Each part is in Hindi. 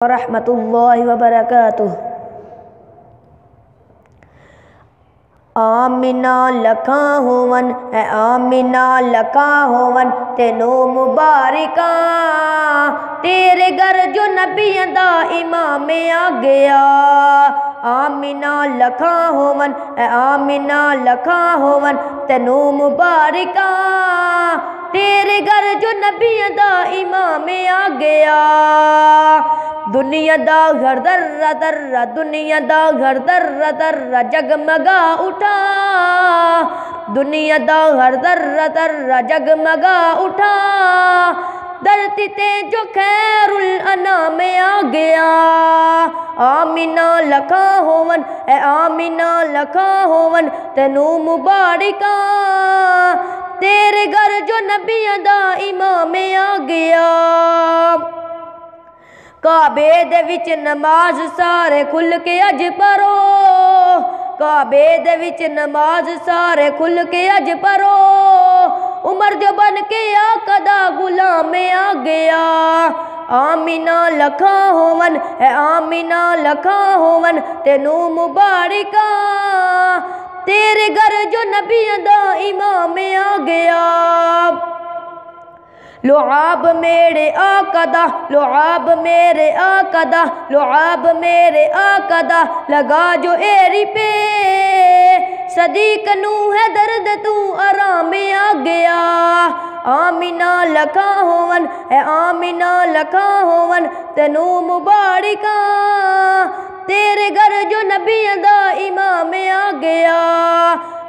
रहमतुल्लाहि व बरकातुहू। आमिना लखा होवन आमिना लखा होवन तेनो मुबारिका तेरे घर जो नबियां दा इमाम आ गया। आमिना लखा होवन आमिना लखा होवन तेनो मुबारिका तेरे घर जो नबियां दा इमाम आ गया। दुनिया दा घर दर्रा दर्रा दुनिया दा घर दर्रा दर्रा जगमगा उठा। दुनिया दा घर दर्रा दर्रा जगमगा उठा। धरती ते जो खैरुल अनाम आ गया। आमिना लखा होवन आमिना लखा होवन तेनू मुबारिका तेरे घर जो नबियां दा इमाम आ गया। काबे दे विच नमाज सारे खुल के अज पढ़ो। काबे दे विच नमाज सारे खुल के अज पढ़ो। उमर जो बन के आका दा गुलाम आ गया। आमिना लखा होवन आमिना लखा होवन तेनू मुबारिका तेरे घर जो नबियां दा इमाम आ गया। लुआब मेरे आका दा लुआब मेरे आका दा लुआब मेरे आका दा लगा जो एरी पे सदीक नू है दर्द तू आराम आ गया। आमिना लखा होवन आमिना लखा होवन तेनू मुबारिका तेरे घर जो नबियां दा इमाम आ गया।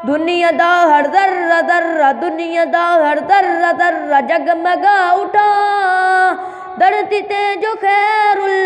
दुनिया दा हर दर्रा दर्रा दुनिया दा हर दर्रा दर्रा जगमगा उठा। धरती ते जो खैरुल